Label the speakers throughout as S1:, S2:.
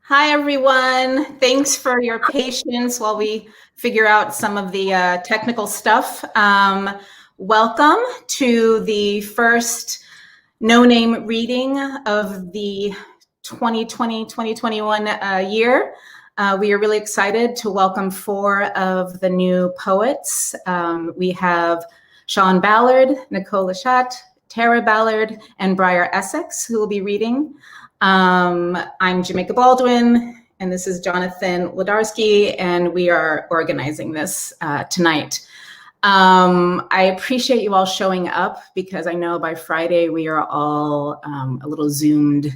S1: Hi, everyone. Thanks for your patience while we figure out some of the technical stuff. Welcome to the first no-name reading of the 2020-2021 year. We are really excited to welcome 4 of the new poets. We have Chaun Ballard, Nicole Lachat, Tara Ballard, and Briar Essex, who will be reading. I'm Jamaica Baldwin, and this is Jonathan Wlodarski, and we are organizing this tonight. I appreciate you all showing up because I know by Friday we are all a little zoomed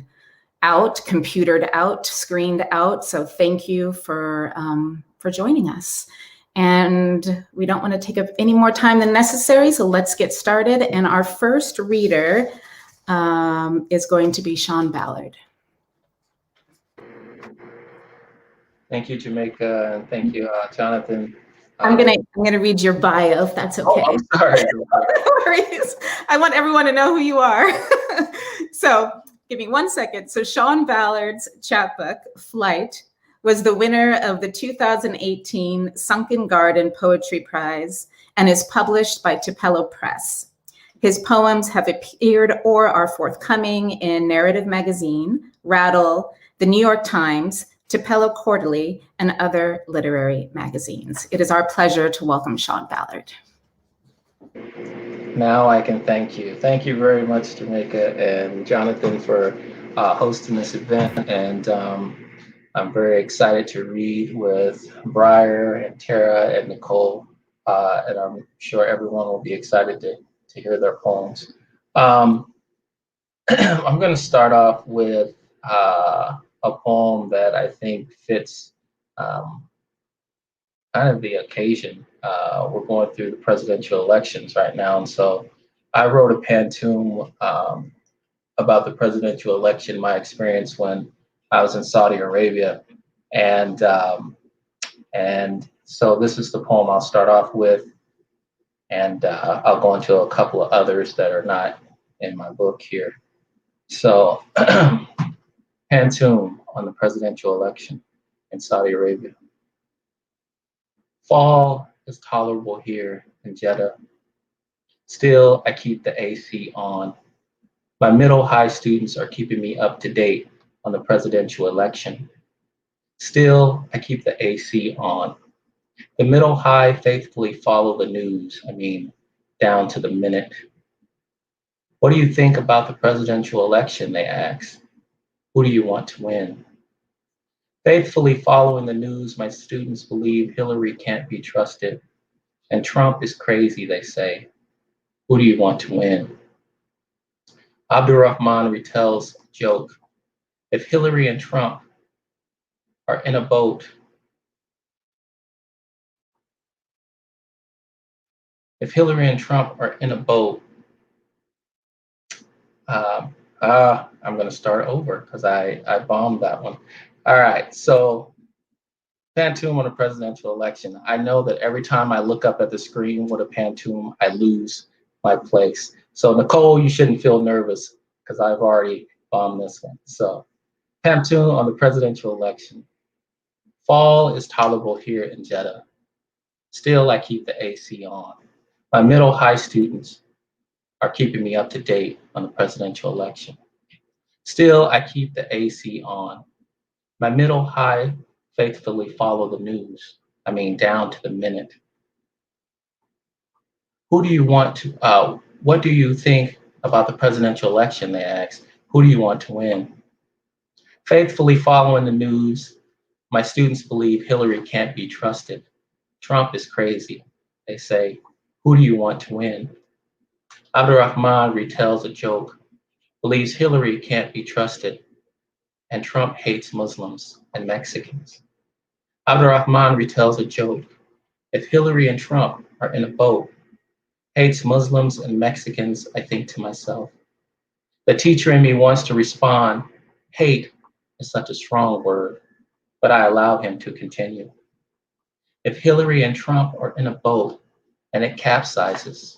S1: out, computered out, screened out. So thank you for joining us. And we don't want to take up any more time than necessary, so let's get started. And our first reader is going to be Chaun Ballard.
S2: Thank you, Jamaica, and thank you, Jonathan.
S1: I'm gonna read your bio if that's okay.
S2: Oh, I'm sorry.
S1: No worries. I want everyone to know who you are. So give me 1 second. So Chaun Ballard's chapbook, Flight, was the winner of the 2018 Sunken Garden Poetry Prize and is published by Tupelo Press. His poems have appeared or are forthcoming in Narrative Magazine, Rattle, The New York Times, Tupelo Quarterly, and other literary magazines. It is our pleasure to welcome Chaun Ballard.
S2: Now I can thank you. Thank you very much, Jamaica and Jonathan, for hosting this event. And I'm very excited to read with Briar and Tara and Nicole. And I'm sure everyone will be excited to hear their poems. I'm going to start off with a poem that I think fits kind of the occasion. We're going through the presidential elections right now, and so I wrote a pantoum about the presidential election, my experience when I was in Saudi Arabia, and so this is the poem I'll start off with, and I'll go into a couple of others that are not in my book here. So, pantoum on the presidential election in Saudi Arabia. Fall is tolerable here in Jeddah. Still, I keep the AC on. My middle high students are keeping me up to date on the presidential election. Still, I keep the AC on. The middle high faithfully follow the news, down to the minute. What do you think about the presidential election, they ask. Who do you want to win? Faithfully following the news, my students believe Hillary can't be trusted, and Trump is crazy, they say. Who do you want to win? Abdurrahman retells a joke. If Hillary and Trump are in a boat, I'm going to start over because I bombed that one. All right, so pantoum on a presidential election. I know that every time I look up at the screen with a pantoum, I lose my place. So Nicole, you shouldn't feel nervous because I've already bombed this one. So pantoum on the presidential election. Fall is tolerable here in Jeddah. Still, I keep the AC on. My middle high students are keeping me up to date on the presidential election. Still, I keep the AC on. My middle high faithfully follow the news. Down to the minute. Who do you want to, what do you think about the presidential election, they ask. Who do you want to win? Faithfully following the news, my students believe Hillary can't be trusted. Trump is crazy, they say. Who do you want to win? Abdurrahman retells a joke, believes Hillary can't be trusted, and Trump hates Muslims and Mexicans. Abdurrahman retells a joke. If Hillary and Trump are in a boat, hates Muslims and Mexicans, I think to myself. The teacher in me wants to respond, hate is such a strong word, but I allow him to continue. If Hillary and Trump are in a boat and it capsizes,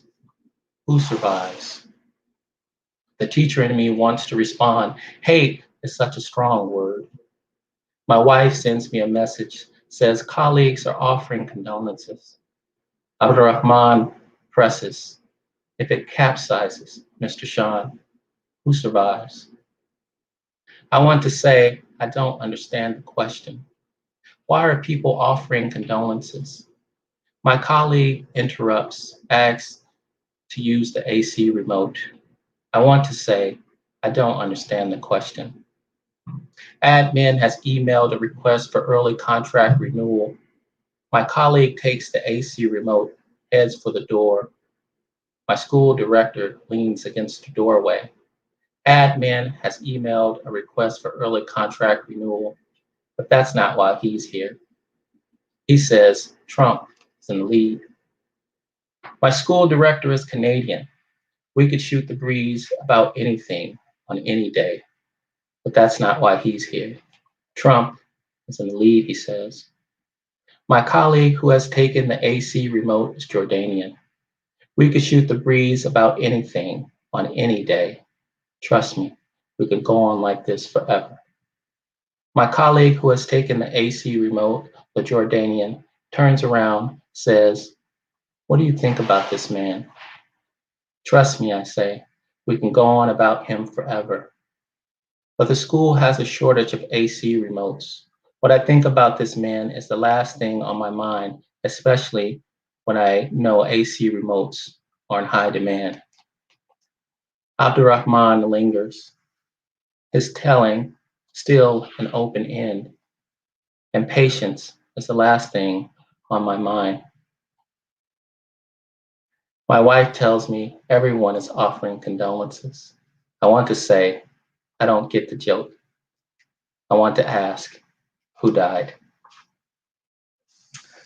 S2: who survives? The teacher in me wants to respond, hate is such a strong word, My wife sends me a message, says colleagues are offering condolences. Abdurrahman presses, if it capsizes, Mr. Chaun, who survives? I want to say, I don't understand the question. Why are people offering condolences? My colleague interrupts, asks to use the AC remote. I want to say, I don't understand the question. Admin has emailed a request for early contract renewal. My colleague takes the AC remote, heads for the door. My school director leans against the doorway. Admin has emailed a request for early contract renewal, but that's not why he's here. He says Trump is in the lead. My school director is Canadian. We could shoot the breeze about anything on any day, but that's not why he's here. Trump is in the lead, he says. My colleague who has taken the AC remote is Jordanian. We could shoot the breeze about anything on any day. Trust me, we could go on like this forever. My colleague who has taken the AC remote, the Jordanian, turns around, says, what do you think about this man? Trust me, I say, we can go on about him forever. But the school has a shortage of AC remotes. What I think about this man is the last thing on my mind, especially when I know AC remotes are in high demand. Abdurrahman lingers, his telling still an open end, and patience is the last thing on my mind. My wife tells me everyone is offering condolences. I want to say, I don't get the joke. I want to ask, who died?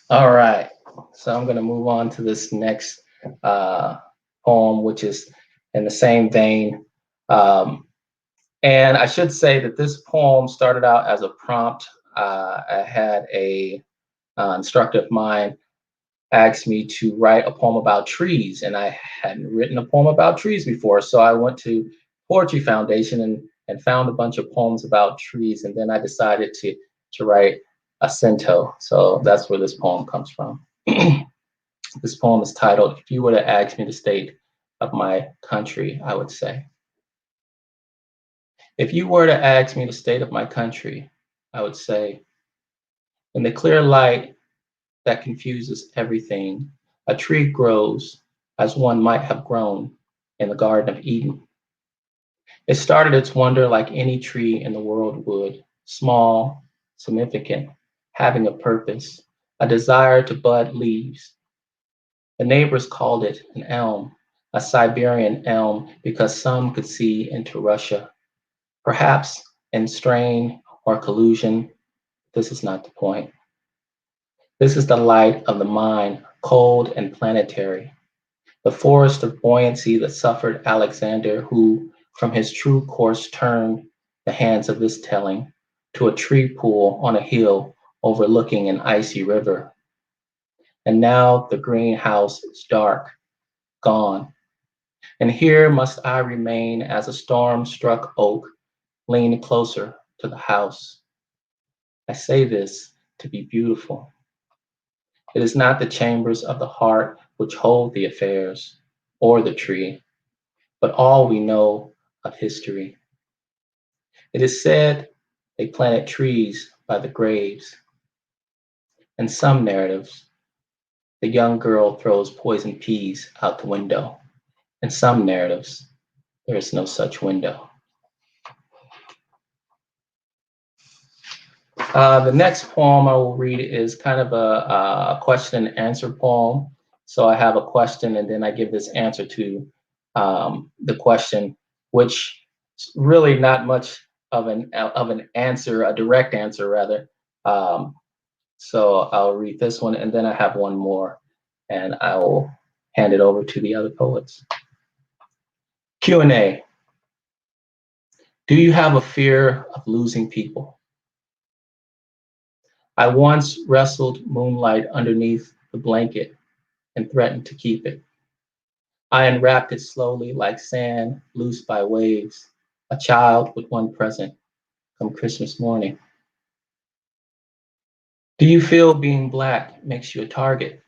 S2: All right, so I'm going to move on to this next poem, which is in the same vein. And I should say that this poem started out as a prompt. I had a instructor of mine asked me to write a poem about trees, and I hadn't written a poem about trees before. So I went to Poetry Foundation and found a bunch of poems about trees, and then I decided to write a cento. So that's where this poem comes from. This poem is titled, If You Were to Ask Me the State of My Country, I Would Say. If you were to ask me the state of my country, I would say, in the clear light that confuses everything, a tree grows as one might have grown in the Garden of Eden. It started its wonder like any tree in the world would, small, significant, having a purpose, a desire to bud leaves. The neighbors called it an elm, a Siberian elm, because some could see into Russia. Perhaps in strain or collusion, this is not the point. This is the light of the mind, cold and planetary. The forest of buoyancy that suffered Alexander, who from his true course turned the hands of this telling to a tree pool on a hill overlooking an icy river. And now the greenhouse is dark, gone. And here must I remain as a storm-struck oak, lean closer to the house. I say this to be beautiful. It is not the chambers of the heart which hold the affairs or the tree, but all we know of history. It is said they planted trees by the graves. In some narratives, the young girl throws poison peas out the window. In some narratives, there is no such window. The next poem I will read is kind of a question and answer poem. So I have a question and then I give this answer to the question, which is really not much of an answer, a direct answer rather. So I'll read this one and then I have one more and I will hand it over to the other poets. Q&A. Do you have a fear of losing people? I once wrestled moonlight underneath the blanket and threatened to keep it. I unwrapped it slowly like sand loosed by waves, a child with one present come Christmas morning. Do you feel being Black makes you a target?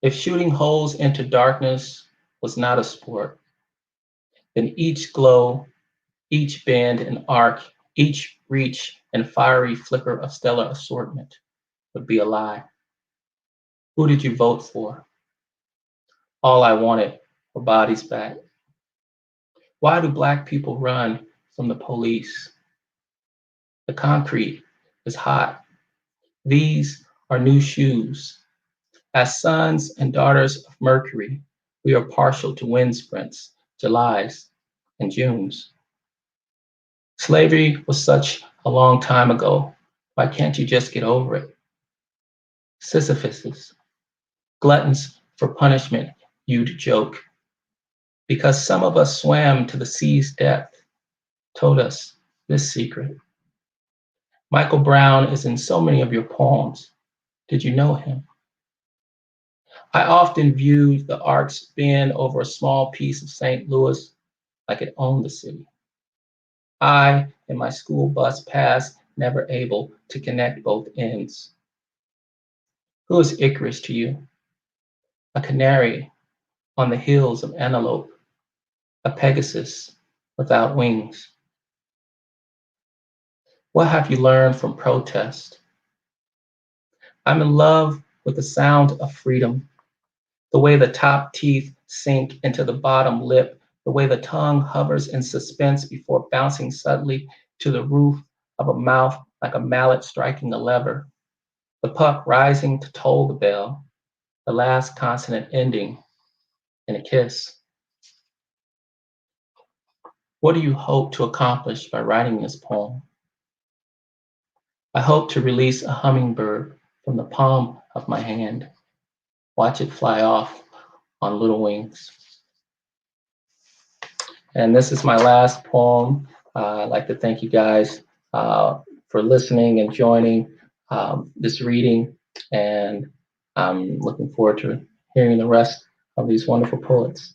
S2: If shooting holes into darkness was not a sport, then each glow, each bend and arc, each reach and fiery flicker of stellar assortment would be a lie. Who did you vote for? All I wanted were bodies back. Why do Black people run from the police? The concrete is hot. These are new shoes. As sons and daughters of Mercury, we are partial to wind sprints, Julys, and Junes. Slavery was such a long time ago. Why can't you just get over it? Sisyphuses, gluttons for punishment, you'd joke. Because some of us swam to the sea's depth, told us this secret. Michael Brown is in so many of your poems. Did you know him? I often viewed the arc's bend over a small piece of St. Louis like it owned the city. I, in my school bus pass, never able to connect both ends. Who is Icarus to you? A canary on the hills of antelope, a Pegasus without wings. What have you learned from protest? I'm in love with the sound of freedom, the way the top teeth sink into the bottom lip, the way the tongue hovers in suspense before bouncing suddenly to the roof of a mouth like a mallet striking a lever, the puck rising to toll the bell, the last consonant ending in a kiss. What do you hope to accomplish by writing this poem? I hope to release a hummingbird from the palm of my hand, watch it fly off on little wings. And this is my last poem. I'd like to thank you guys for listening and joining this reading. And I'm looking forward to hearing the rest of these wonderful poets.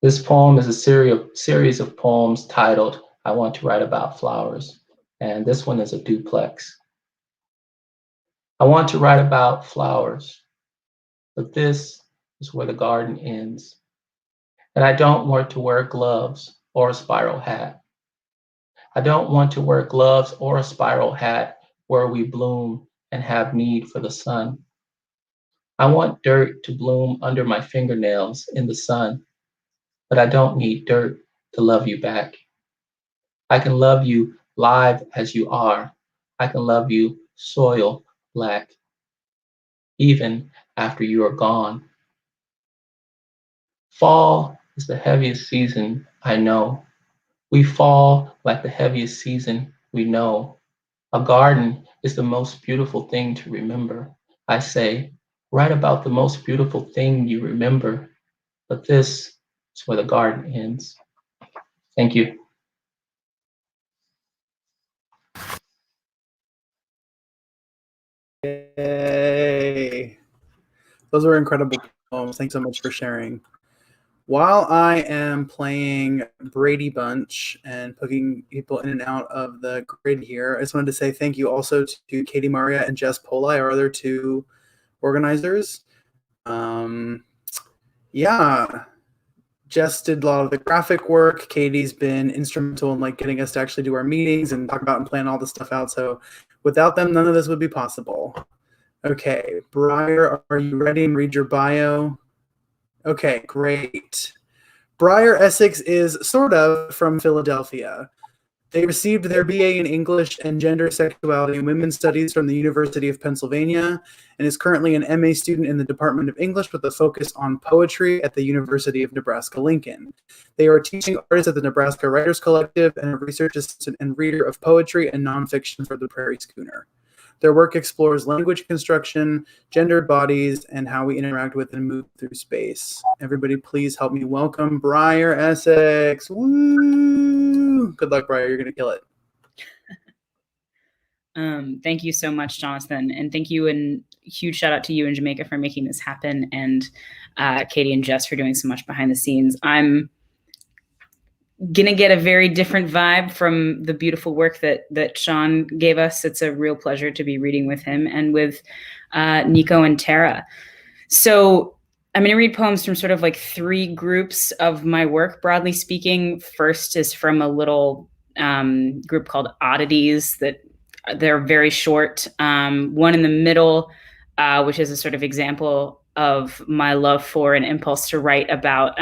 S2: This poem is a series of poems titled, I Want to Write About Flowers. And this one is a duplex. I want to write about flowers, but this is where the garden ends. And I don't want to wear gloves or a spiral hat. I don't want to wear gloves or a spiral hat where we bloom and have need for the sun. I want dirt to bloom under my fingernails in the sun, but I don't need dirt to love you back. I can love you live as you are. I can love you soil Black, even after you are gone. Fall is the heaviest season I know. We fall like the heaviest season we know. A garden is the most beautiful thing to remember. I say, write about the most beautiful thing you remember, but this is where the garden ends. Thank you.
S3: Yay. Those were incredible poems. Thanks so much for sharing. While I am playing Brady Bunch and putting people in and out of the grid here, I just wanted to say thank you also to Katie Maria and Jess Poli, our other two organizers. Yeah, Jess did a lot of the graphic work. Katie's been instrumental in like getting us to actually do our meetings and talk about and plan all this stuff out. So without them, none of this would be possible. Okay, Briar, are you ready and read your bio? Okay, great. Briar Essex is sort of from Philadelphia. They received their BA in English and Gender, Sexuality, and Women's Studies from the University of Pennsylvania and is currently an MA student in the Department of English with a focus on poetry at the University of Nebraska-Lincoln. They are a teaching artist at the Nebraska Writers Collective and a research assistant and reader of poetry and nonfiction for the Prairie Schooner. Their work explores language construction, gendered bodies, and how we interact with and move through space. Everybody, please help me welcome Briar Essex. Woo! Good luck, Briar. You're going to kill it.
S4: Thank you so much, Jonathan. And thank you, and huge shout out to you in Jamaica for making this happen, and Katie and Jess for doing so much behind the scenes. I'm gonna get a very different vibe from the beautiful work that Chaun gave us. It's a real pleasure to be reading with him and with Nico and Tara. So I'm going to read poems from sort of like three groups of my work, broadly speaking. First is from a little group called Oddities that they're very short. One in the middle, which is a sort of example of my love for and impulse to write about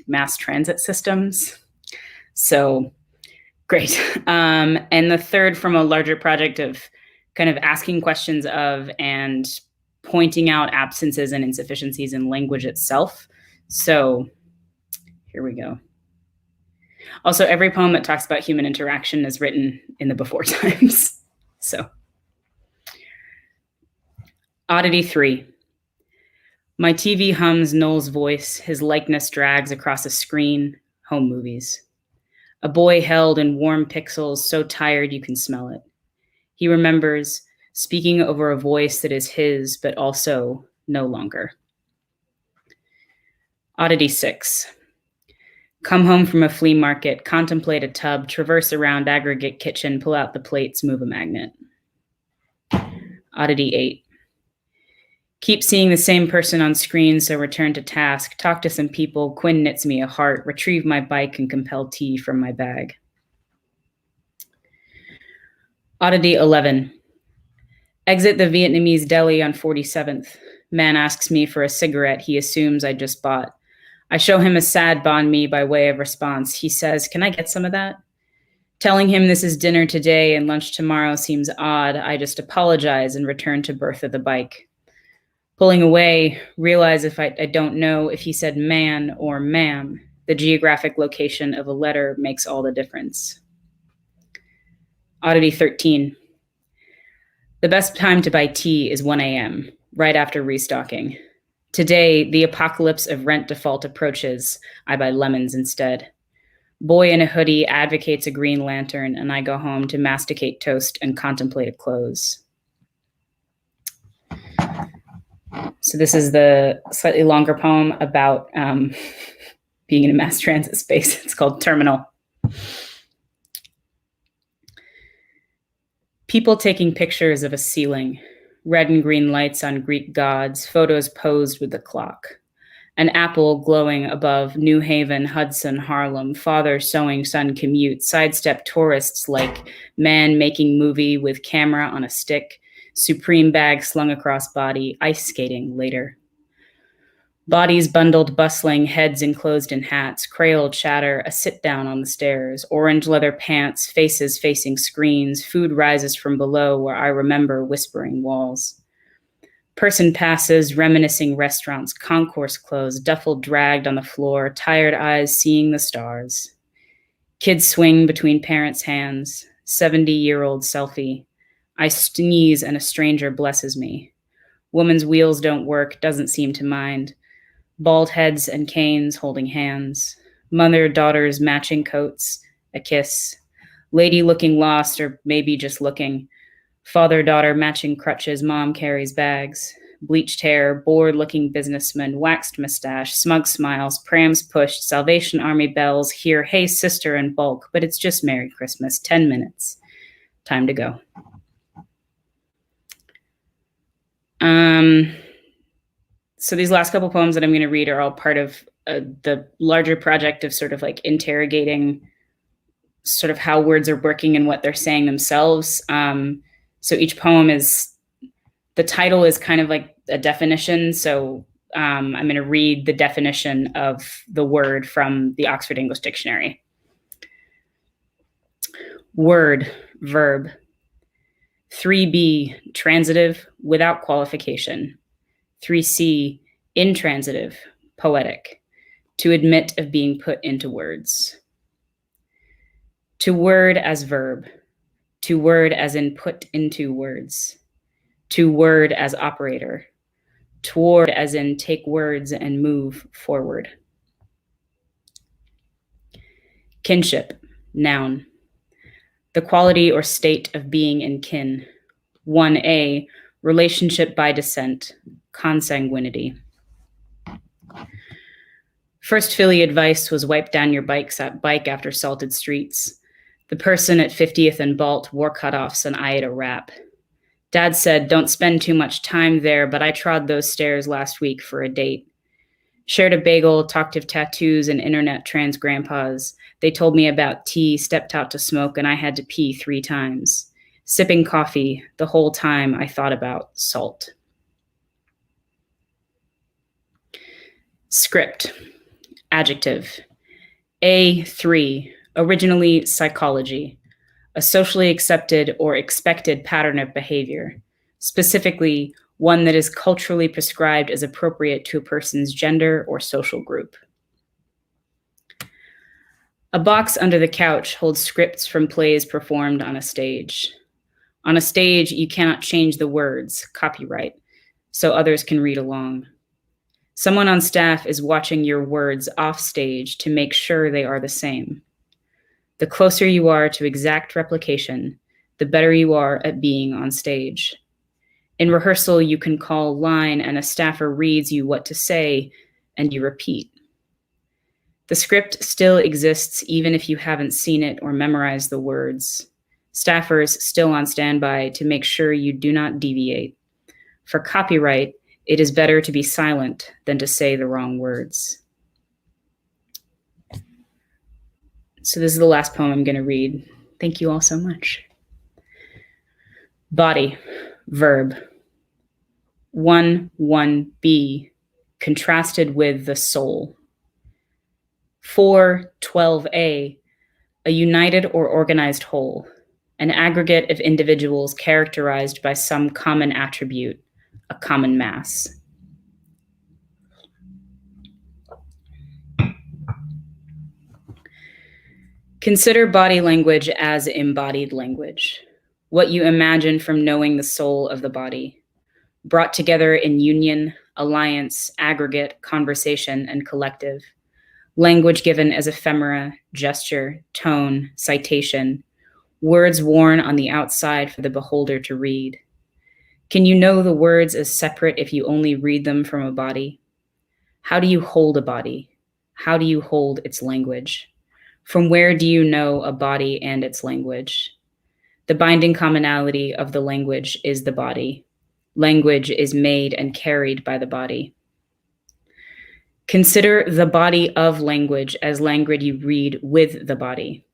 S4: mass transit systems. So great. And the third from a larger project of kind of asking questions of and pointing out absences and insufficiencies in language itself. So here we go. Also, every poem that talks about human interaction is written in the before times. So, Oddity 3. My TV hums Noel's voice, his likeness drags across a screen, home movies. A boy held in warm pixels, so tired you can smell it. He remembers, speaking over a voice that is his, but also no longer. Oddity 6. Come home from a flea market, contemplate a tub, traverse around aggregate kitchen, pull out the plates, move a magnet. Oddity 8. Keep seeing the same person on screen, so return to task, talk to some people, Quinn knits me a heart, retrieve my bike and compel tea from my bag. Oddity 11. Exit the Vietnamese deli on 47th. Man asks me for a cigarette he assumes I just bought. I show him a sad banh mi by way of response. He says, can I get some of that? Telling him this is dinner today and lunch tomorrow seems odd. I just apologize and return to Bertha the bike. Pulling away, realize if I don't know if he said man or ma'am. The geographic location of a letter makes all the difference. Oddity 13. The best time to buy tea is 1 a.m., right after restocking. Today, the apocalypse of rent default approaches. I buy lemons instead. Boy in a hoodie advocates a green lantern, and I go home to masticate toast and contemplate a close. So this is the slightly longer poem about being in a mass transit space. It's called Terminal. People taking pictures of a ceiling, red and green lights on Greek gods, photos posed with the clock. An apple glowing above New Haven, Hudson, Harlem, father sewing son commute, sidestep tourists like man making movie with camera on a stick, supreme bag slung across body, ice skating later. Bodies bundled, bustling, heads enclosed in hats, Creole chatter, a sit-down on the stairs, orange leather pants, faces facing screens, food rises from below where I remember whispering walls. Person passes, reminiscing restaurants, concourse closed, duffel dragged on the floor, tired eyes seeing the stars. Kids swing between parents' hands, 70-year-old selfie. I sneeze and a stranger blesses me. Woman's wheels don't work, doesn't seem to mind. Bald heads and canes holding hands. Mother, daughters, matching coats, a kiss. Lady looking lost or maybe just looking. Father, daughter, matching crutches, mom carries bags. Bleached hair, bored-looking businessman, waxed mustache, smug smiles, prams pushed, Salvation Army bells, hear, hey, sister in bulk, but it's just Merry Christmas, 10 minutes. Time to go. So these last couple poems that I'm going to read are all part of the larger project of sort of like interrogating sort of how words are working and what they're saying themselves. So each poem is, the title is kind of like a definition. So I'm going to read the definition of the word from the Oxford English Dictionary. Word, verb. 3b, transitive, without qualification. 3c, intransitive, poetic, to admit of being put into words. To word as verb, to word as in put into words, to word as operator, toward as in take words and move forward. Kinship, noun. The quality or state of being in kin. 1a, relationship by descent, consanguinity. First Philly advice was wipe down your bike after salted streets. The person at 50th and Balt wore cutoffs and I ate a wrap. Dad said, don't spend too much time there, but I trod those stairs last week for a date. Shared a bagel, talked of tattoos and internet trans grandpas. They told me about tea, stepped out to smoke, and I had to pee 3 times. Sipping coffee, the whole time I thought about salt. Script. Adjective. A3, originally psychology, a socially accepted or expected pattern of behavior, specifically one that is culturally prescribed as appropriate to a person's gender or social group. A box under the couch holds scripts from plays performed on a stage. On a stage, you cannot change the words, copyright, so others can read along. Someone on staff is watching your words off stage to make sure they are the same. The closer you are to exact replication, the better you are at being on stage. In rehearsal, you can call line and a staffer reads you what to say and you repeat. The script still exists even if you haven't seen it or memorized the words. Staffers still on standby to make sure you do not deviate. For copyright, it is better to be silent than to say the wrong words. So this is the last poem I'm going to read. Thank you all so much. Body, verb. 1-1b, contrasted with the soul. 4-12a, a united or organized whole, an aggregate of individuals characterized by some common attribute, a common mass. Consider body language as embodied language, what you imagine from knowing the soul of the body, brought together in union, alliance, aggregate, conversation, and collective, language given as ephemera, gesture, tone, citation, words worn on the outside for the beholder to read. Can you know the words as separate if you only read them from a body? How do you hold a body? How do you hold its language? From where do you know a body and its language? The binding commonality of the language is the body. Language is made and carried by the body. Consider the body of language as language you read with the body,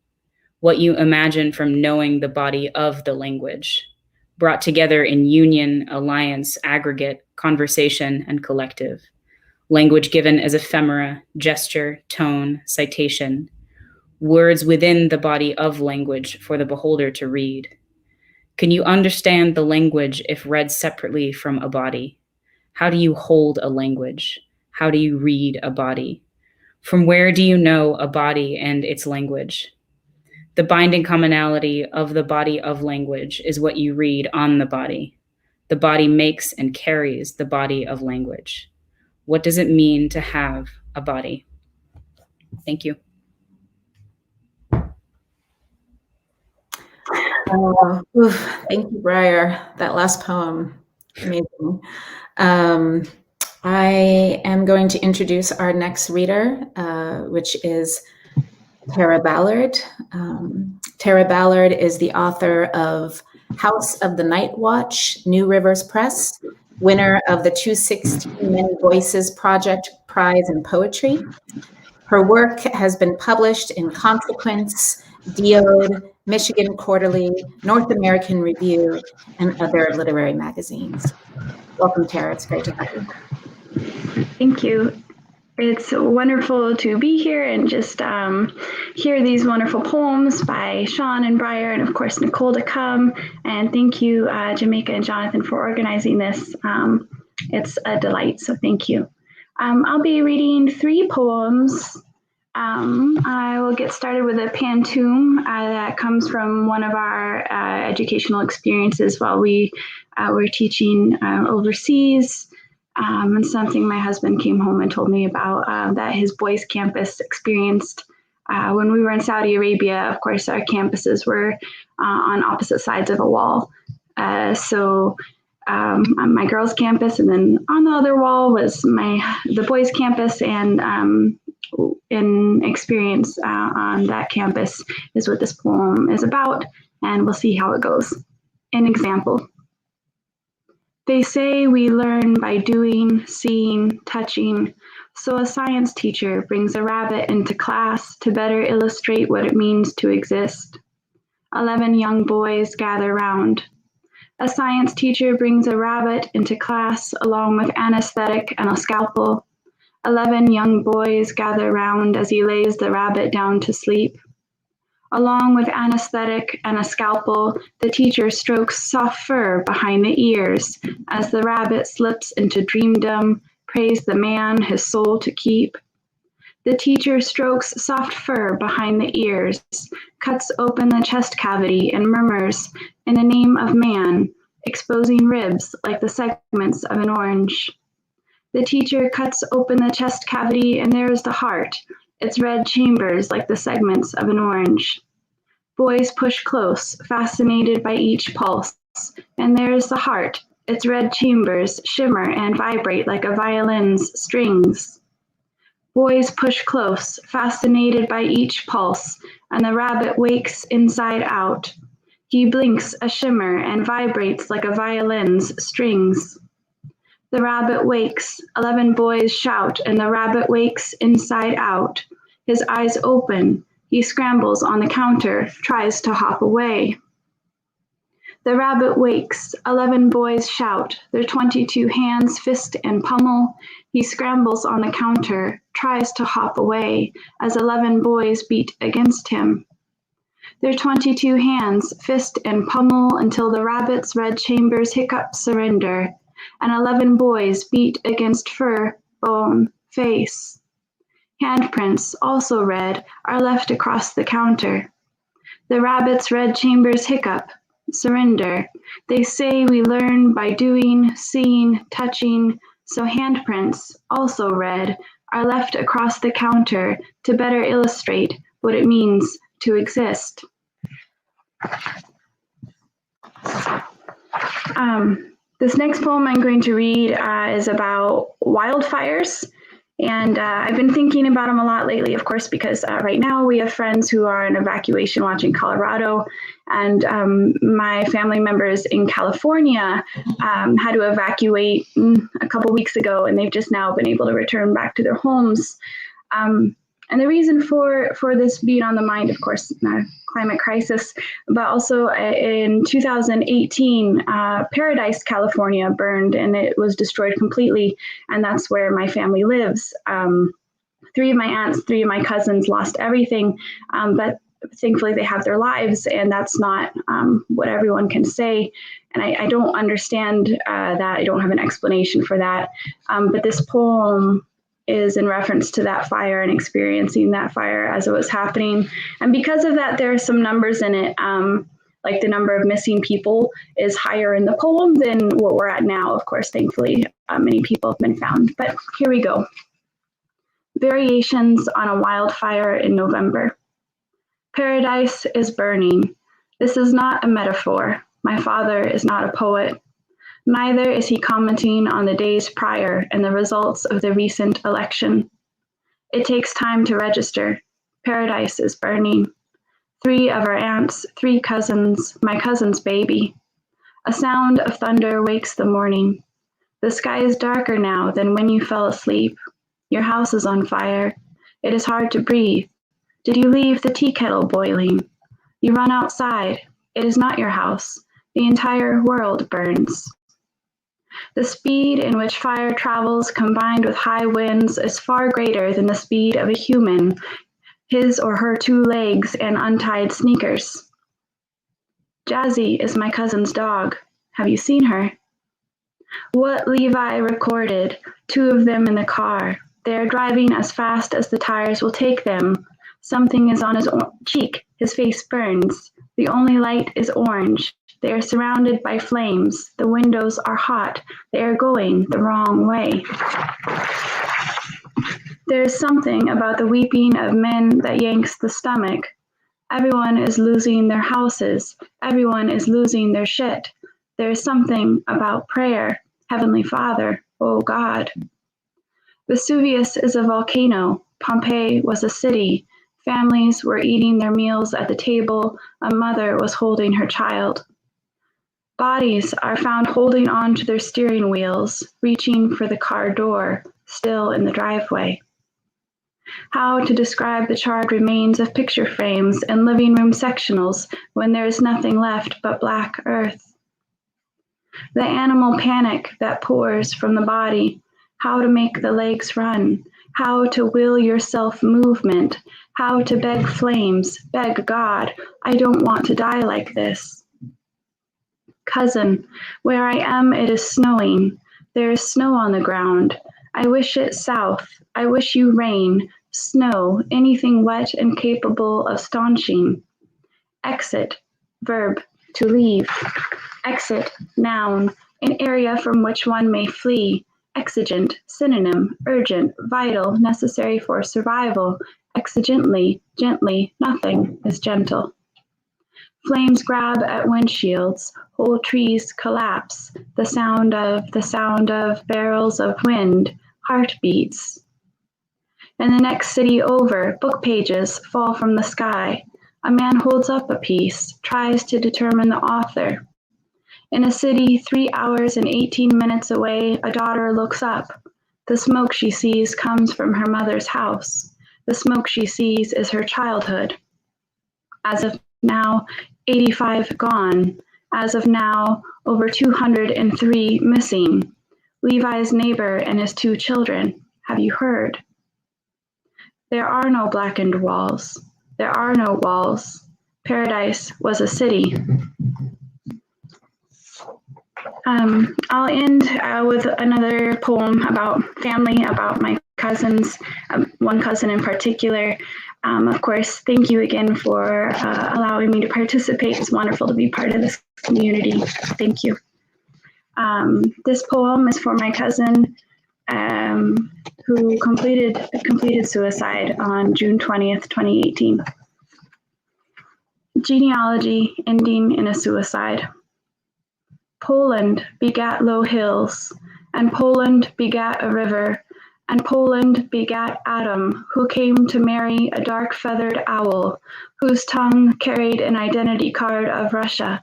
S4: what you imagine from knowing the body of the language, brought together in union, alliance, aggregate, conversation, and collective, language given as ephemera, gesture, tone, citation, words within the body of language for the beholder to read. Can you understand the language if read separately from a body? How do you hold a language? How do you read a body? From where do you know a body and its language? The binding commonality of the body of language is what you read on the body. The body makes and carries the body of language. What does it mean to have a body? Thank you.
S1: Thank you, Briar. That last poem, amazing. I am going to introduce our next reader, which is Tara Ballard. Tara Ballard is the author of House of the Night Watch, New Rivers Press, winner of the 2016 Many Voices Project Prize in Poetry. Her work has been published in Consequence, Diode, Michigan Quarterly, North American Review, and other literary magazines. Welcome, Tara. It's great to have you.
S5: Thank you. It's wonderful to be here and just hear these wonderful poems by Chaun and Briar, and of course Nicole to come. And thank you, Jamaica and Jonathan, for organizing this. It's a delight, so thank you. I'll be reading 3 poems. I will get started with a pantoum that comes from one of our educational experiences while we were teaching overseas. And something my husband came home and told me about that his boys' campus experienced when we were in Saudi Arabia. Of course, our campuses were on opposite sides of a wall. So on my girls' campus, and then on the other wall was the boys' campus, and in experience on that campus is what this poem is about, and we'll see how it goes. An example. They say we learn by doing, seeing, touching, so a science teacher brings a rabbit into class to better illustrate what it means to exist. 11 young boys gather round. A science teacher brings a rabbit into class along with anesthetic and a scalpel. 11 young boys gather round as he lays the rabbit down to sleep. Along with anesthetic and a scalpel, the teacher strokes soft fur behind the ears as the rabbit slips into dreamdom, praise the man his soul to keep. The teacher strokes soft fur behind the ears, cuts open the chest cavity and murmurs, in the name of man, exposing ribs like the segments of an orange. The teacher cuts open the chest cavity and there is the heart, its red chambers like the segments of an orange. Boys push close, fascinated by each pulse, and there is the heart, its red chambers shimmer and vibrate like a violin's strings. Boys push close, fascinated by each pulse, and the rabbit wakes inside out. He blinks a shimmer and vibrates like a violin's strings. The rabbit wakes, 11 boys shout, and the rabbit wakes inside out. His eyes open, he scrambles on the counter, tries to hop away. The rabbit wakes, 11 boys shout, their 22 hands fist and pummel. He scrambles on the counter, tries to hop away, as 11 boys beat against him. Their 22 hands fist and pummel until the rabbit's red chambers hiccup surrender, and 11 boys beat against fur, bone, face. Handprints, also red, are left across the counter. The rabbit's red chambers hiccup, surrender. They say we learn by doing, seeing, touching, so handprints, also red, are left across the counter to better illustrate what it means to exist. This next poem I'm going to read is about wildfires. And I've been thinking about them a lot lately, of course, because right now we have friends who are in evacuation watching Colorado, and my family members in California had to evacuate a couple weeks ago, and they've just now been able to return back to their homes. And the reason for this being on the mind, of course, climate crisis, but also in 2018, Paradise, California burned and it was destroyed completely. And that's where my family lives. 3 of my aunts, 3 of my cousins lost everything, but thankfully they have their lives, and that's not what everyone can say. And I don't understand that. I don't have an explanation for that. But this poem is in reference to that fire and experiencing that fire as it was happening. And because of that, there are some numbers in it, like the number of missing people is higher in the poem than what we're at now. Of course, thankfully, many people have been found. But here we go. Variations on a wildfire in November. Paradise is burning. This is not a metaphor. My father is not a poet. Neither is he commenting on the days prior and the results of the recent election. It takes time to register. Paradise is burning. 3 of our aunts, 3 cousins, my cousin's baby. A sound of thunder wakes the morning. The sky is darker now than when you fell asleep. Your house is on fire. It is hard to breathe. Did you leave the tea kettle boiling? You run outside. It is not your house. The entire world burns. The speed in which fire travels combined with high winds is far greater than the speed of a human, his or her 2 legs and untied sneakers. Jazzy is my cousin's dog. Have you seen her? What Levi recorded, 2 of them in the car. They are driving as fast as the tires will take them. Something is on his cheek. His face burns. The only light is orange. They are surrounded by flames. The windows are hot. They are going the wrong way. There is something about the weeping of men that yanks the stomach. Everyone is losing their houses. Everyone is losing their shit. There is something about prayer. Heavenly Father, oh God. Vesuvius is a volcano. Pompeii was a city. Families were eating their meals at the table. A mother was holding her child. Bodies are found holding on to their steering wheels, reaching for the car door, still in the driveway. How to describe the charred remains of picture frames and living room sectionals when there is nothing left but black earth? The animal panic that pours from the body, how to make the legs run, how to will yourself movement, how to beg flames, beg God, I don't want to die like this. Cousin, where I am it is snowing. There is snow on the ground. I wish it south. I wish you rain, snow, anything wet and capable of staunching. Exit, verb, to leave. Exit, noun, an area from which one may flee. Exigent, synonym, urgent, vital, necessary for survival. Exigently, gently, nothing is gentle. Flames grab at windshields, whole trees collapse, the sound of barrels of wind, heartbeats. In the next city over, book pages fall from the sky. A man holds up a piece, tries to determine the author. In a city 3 hours and 18 minutes away, a daughter looks up. The smoke she sees comes from her mother's house. The smoke she sees is her childhood. As of now, 85 gone. As of now, over 203 missing. Levi's neighbor and his 2 children. Have you heard? There are no blackened walls. There are no walls. Paradise was a city. I'll end with another poem about family, about my cousins, one cousin in particular. Of course, thank you again for allowing me to participate. It's wonderful to be part of this community. Thank you. This poem is for my cousin who completed suicide on June 20th, 2018. Genealogy ending in a suicide. Poland begat low hills, and Poland begat a river, and Poland begat Adam, who came to marry a dark-feathered owl, whose tongue carried an identity card of Russia.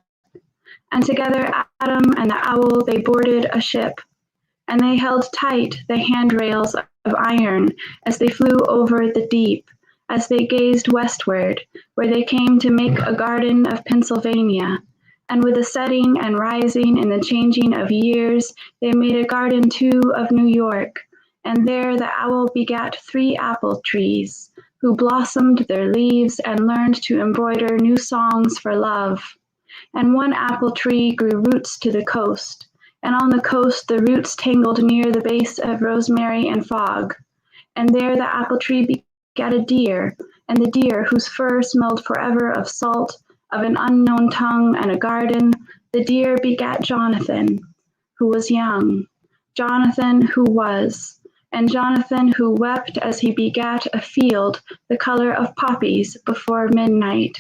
S5: And together Adam and the owl, they boarded a ship, and they held tight the handrails of iron as they flew over the deep, as they gazed westward, where they came to make a garden of Pennsylvania. And with the setting and rising and the changing of years, they made a garden too of New York. And there the owl begat 3 apple trees, who blossomed their leaves and learned to embroider new songs for love. And one apple tree grew roots to the coast, and on the coast the roots tangled near the base of rosemary and fog. And there the apple tree begat a deer, and the deer, whose fur smelled forever of salt, of an unknown tongue and a garden, the deer begat Jonathan, who was young, Jonathan who was, and Jonathan who wept as he begat a field the color of poppies before midnight,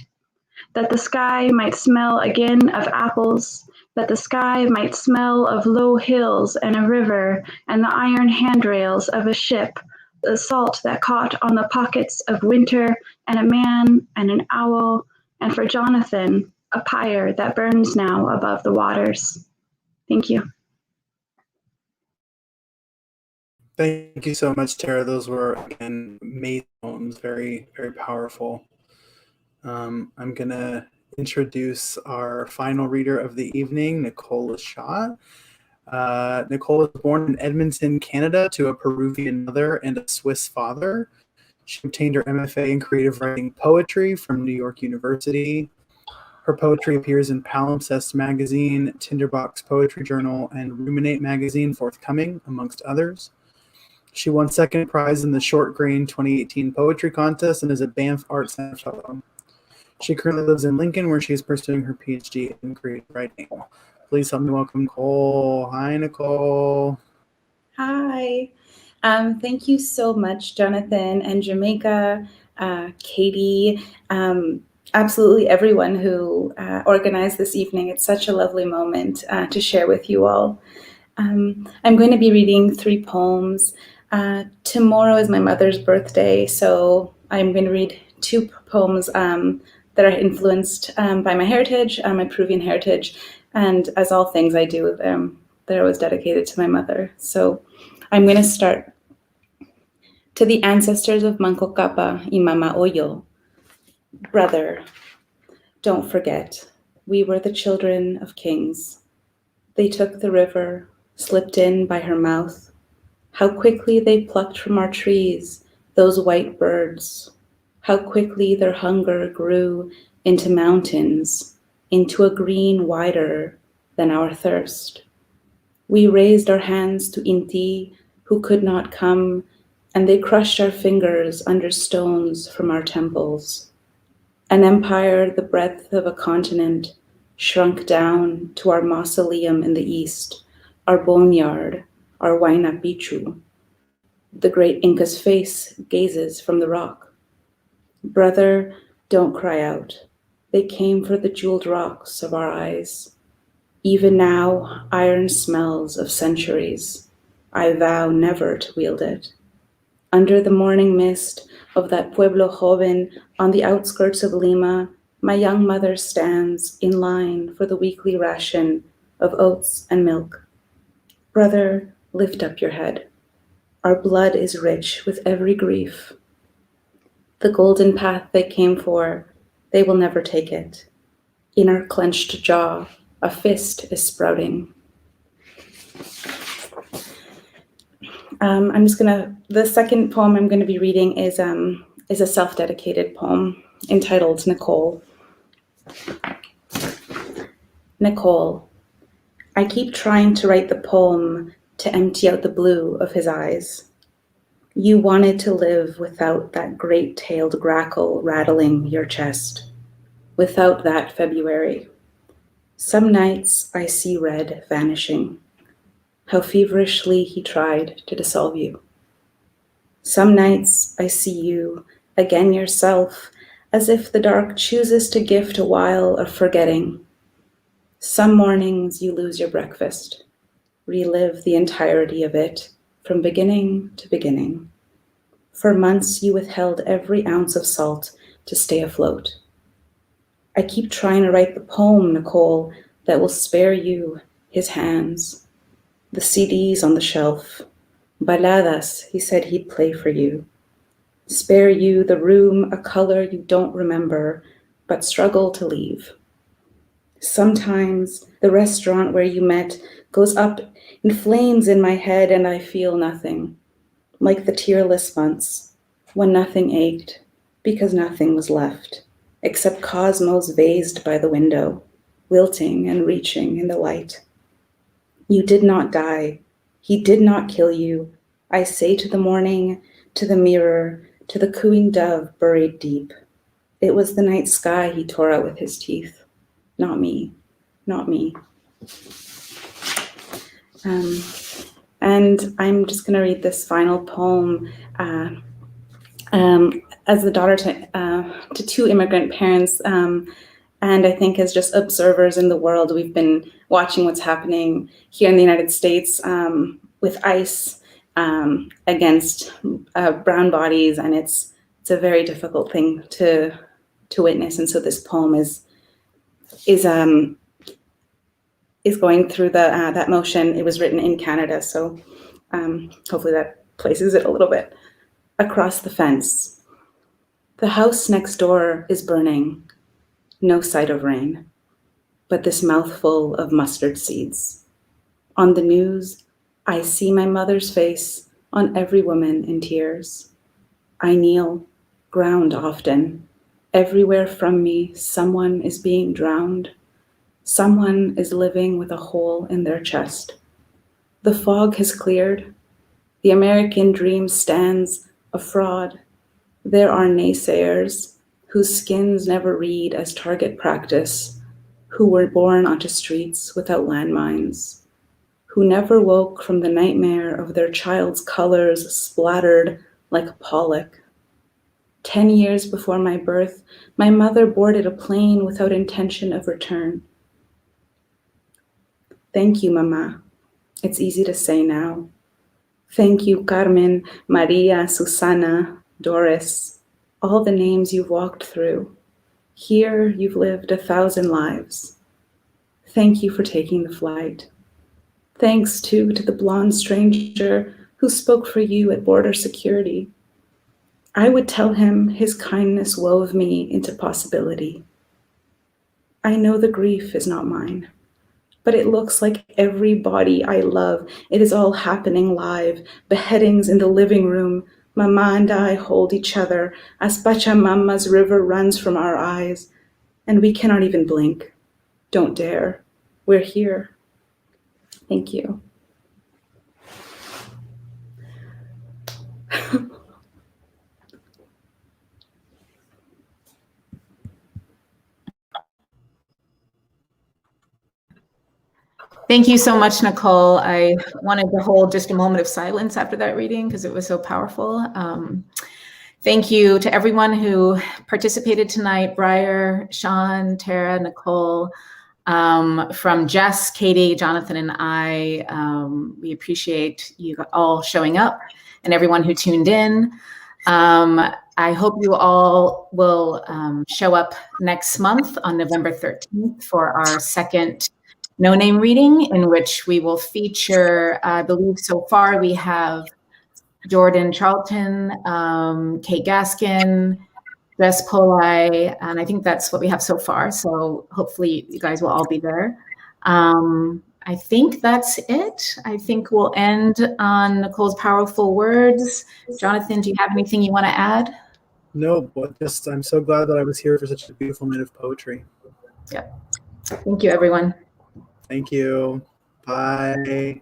S5: that the sky might smell again of apples, that the sky might smell of low hills and a river and the iron handrails of a ship, the salt that caught on the pockets of winter, and a man and an owl, and for Jonathan, a pyre that burns now above the waters. Thank you.
S3: Thank you so much, Tara. Those were, again, amazing poems, very, very powerful. I'm going to introduce our final reader of the evening, Nicole Lachat. Nicole was born in Edmonton, Canada, to a Peruvian mother and a Swiss father. She obtained her MFA in creative writing poetry from New York University. Her poetry appears in Palimpsest Magazine, Tinderbox Poetry Journal, and Ruminate Magazine, forthcoming, amongst others. She won second prize in the Short Grain 2018 Poetry Contest and is a Banff Arts Center Fellow. She currently lives in Lincoln, where she is pursuing her PhD in creative writing. Please help me welcome Nicole. Hi, Nicole.
S6: Hi. Thank you so much, Jonathan and Jamaica, Katie, absolutely everyone who organized this evening. It's such a lovely moment to share with you all. I'm going to be reading 3 poems. Tomorrow is my mother's birthday, so I'm going to read two poems that are influenced by my heritage, my Peruvian heritage, and as all things I do, they're always dedicated to my mother. So I'm going to start. To the ancestors of Manco Capa y Mama Oyo, brother, don't forget, we were the children of kings. They took the river, slipped in by her mouth. How quickly they plucked from our trees those white birds. How quickly their hunger grew into mountains, into a green wider than our thirst. We raised our hands to Inti, who could not come, and they crushed our fingers under stones from our temples. An empire the breadth of a continent shrunk down to our mausoleum in the east, our boneyard, our Huayna Picchu. The great Inca's face gazes from the rock. Brother, don't cry out. They came for the jeweled rocks of our eyes. Even now, iron smells of centuries. I vow never to wield it. Under the morning mist of that pueblo joven on the outskirts of Lima, my young mother stands in line for the weekly ration of oats and milk. Brother, lift up your head. Our blood is rich with every grief. The golden path they came for, they will never take it. In our clenched jaw, a fist is sprouting. The second poem I'm going to be reading is a self-dedicated poem entitled Nicole. Nicole, I keep trying to write the poem to empty out the blue of his eyes. You wanted to live without that great-tailed grackle rattling your chest, without that February. Some nights I see red vanishing. How feverishly he tried to dissolve you. Some nights I see you, again yourself, as if the dark chooses to gift a while of forgetting. Some mornings you lose your breakfast, relive the entirety of it from beginning to beginning. For months you withheld every ounce of salt to stay afloat. I keep trying to write the poem, Nicole, that will spare you his hands. The CDs on the shelf, baladas he said he'd play for you. Spare you the room, a color you don't remember, but struggle to leave. Sometimes the restaurant where you met goes up in flames in my head and I feel nothing, like the tearless months, when nothing ached, because nothing was left, except cosmos vased by the window, wilting and reaching in the light. You did not die. He did not kill you. I say to the morning, to the mirror, to the cooing dove buried deep. It was the night sky he tore out with his teeth. Not me, not me. And I'm just going to read this final poem as the daughter to two immigrant parents. And I think as just observers in the world, we've been watching what's happening here in the United States with ICE against brown bodies, and it's a very difficult thing to witness. And so this poem is going through that motion. It was written in Canada, so hopefully that places it a little bit. Across the fence, the house next door is burning. No sight of rain, but this mouthful of mustard seeds. On the news, I see my mother's face on every woman in tears. I kneel, ground often. Everywhere from me, someone is being drowned. Someone is living with a hole in their chest. The fog has cleared. The American dream stands a fraud. There are naysayers whose skins never read as target practice, who were born onto streets without landmines, who never woke from the nightmare of their child's colors splattered like a Pollock. 10 years before my birth, my mother boarded a plane without intention of return. Thank you, Mama. It's easy to say now. Thank you, Carmen, Maria, Susana, Doris, all the names you've walked through. Here you've lived 1,000 lives. Thank you for taking the flight. Thanks too to the blonde stranger who spoke for you at border security. I would tell him his kindness wove me into possibility. I know the grief is not mine, but it looks like every body I love, it is all happening live. Beheadings in the living room. Mama and I hold each other as Pachamama's river runs from our eyes, and we cannot even blink. Don't dare. We're here. Thank you.
S1: Thank you so much, Nicole. I wanted to hold just a moment of silence after that reading because it was so powerful. Thank you to everyone who participated tonight, Briar, Chaun, Tara, Nicole, from Jess, Katie, Jonathan, and I. We appreciate you all showing up and everyone who tuned in. I hope you all will show up next month on November 13th for our second No Name reading, in which we will feature, I believe so far we have Jordan Charlton, Kate Gaskin, Jess Polai, and I think that's what we have so far. So hopefully you guys will all be there. I think that's it. I think we'll end on Nicole's powerful words. Jonathan, do you have anything you want to add?
S3: No, but just I'm so glad that I was here for such a beautiful night of poetry.
S1: Yep. Thank you, everyone.
S3: Thank you. Bye.